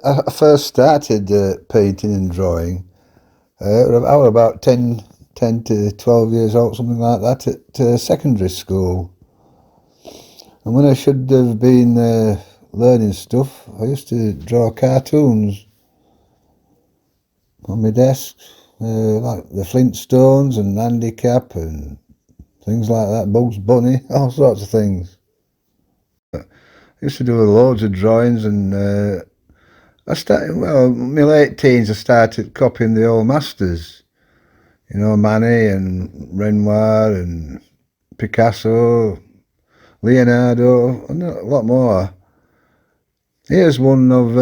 I first started painting and drawing. I was about 10 to 12 years old, something like that, at secondary school. And when I should have been learning stuff, I used to draw cartoons on my desk, like the Flintstones and Andy Cap and things like that, Bugs Bunny, all sorts of things. I used to do loads of drawings and I started, well, in my late teens I started copying the old masters. You know, Manet and Renoir and Picasso, Leonardo, and a lot more. Here's one of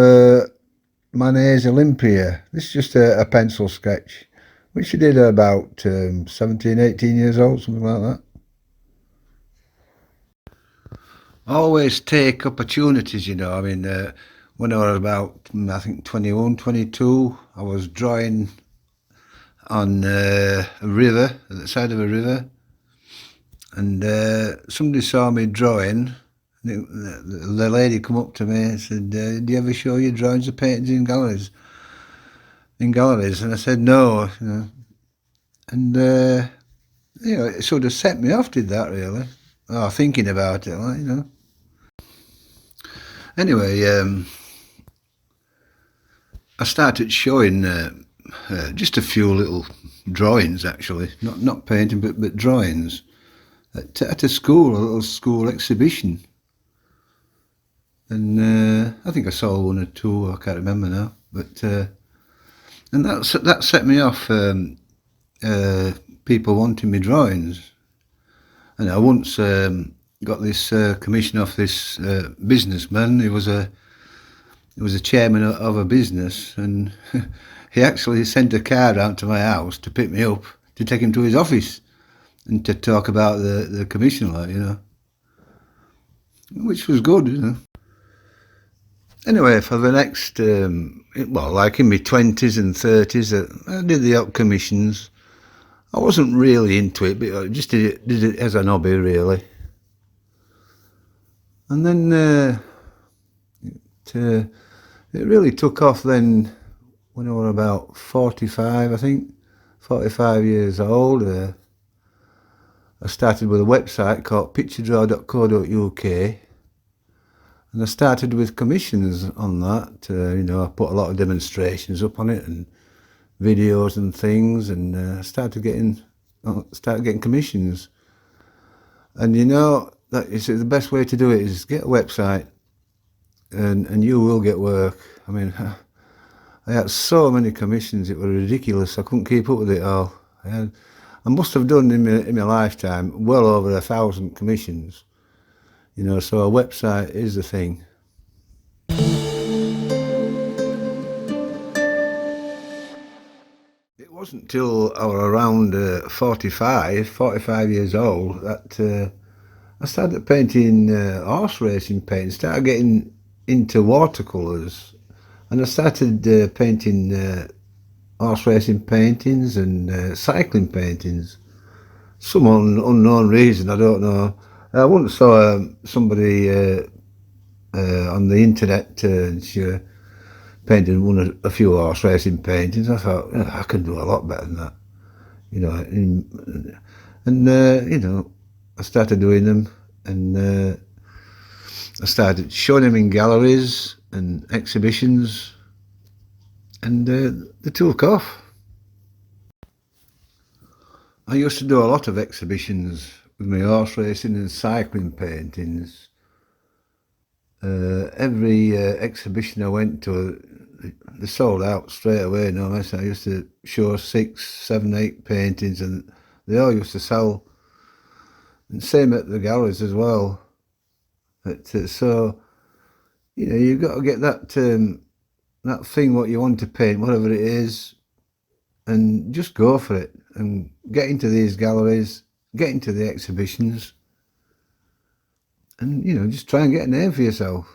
Manet's Olympia. This is just a pencil sketch, which he did about 17, 18 years old, something like that. Always take opportunities, you know. I mean, when I was about, I think, 21, 22, I was drawing on a river, at the side of a river, and somebody saw me drawing. The lady come up to me and said, "Do you ever show your drawings or paintings in galleries?" And I said, "No." You know, and it sort of set me off. Did that really? Oh, thinking about it, like, you know. Anyway, I started showing just a few little drawings, actually, not painting, but drawings at a school, a little school exhibition. And I think I saw one or two. I can't remember now, but and that set me off. People wanting me drawings, and I once got this commission off this businessman. He was a chairman of a business, and he actually sent a car out to my house to pick me up, to take him to his office, and to talk about the commission, like, you know, which was good, you know. Anyway, for the next, like in my 20s and 30s, I did the odd commissions. I wasn't really into it, but I just did it as an hobby, really. And then it really took off then when I was about 45, I think, 45 years old. I started with a website called picturedraw.co.uk, and I started with commissions on that. I put a lot of demonstrations up on it and videos and things, and started getting commissions. And that is the best way to do it is get a website, and you will get work. I mean, I had so many commissions, it was ridiculous. I couldn't keep up with it all. I must have done in my lifetime well over 1,000 commissions. So a website is the thing. It wasn't till I was around 45 years old that I started painting horse racing paint, started getting into watercolours, and I started painting horse racing paintings and cycling paintings. Some unknown reason, I don't know. I once saw somebody on the internet, she painted a few horse racing paintings. I thought, I can do a lot better than that, and I started doing them, and I started showing them in galleries and exhibitions, and they took off. I used to do a lot of exhibitions with my horse racing and cycling paintings. Every exhibition I went to, they sold out straight away. No mess. I used to show 6, 7, 8 paintings, and they all used to sell. And same at the galleries as well. So you've got to get that thing what you want to paint, whatever it is, and just go for it and get into these galleries, get into the exhibitions, and just try and get a name for yourself.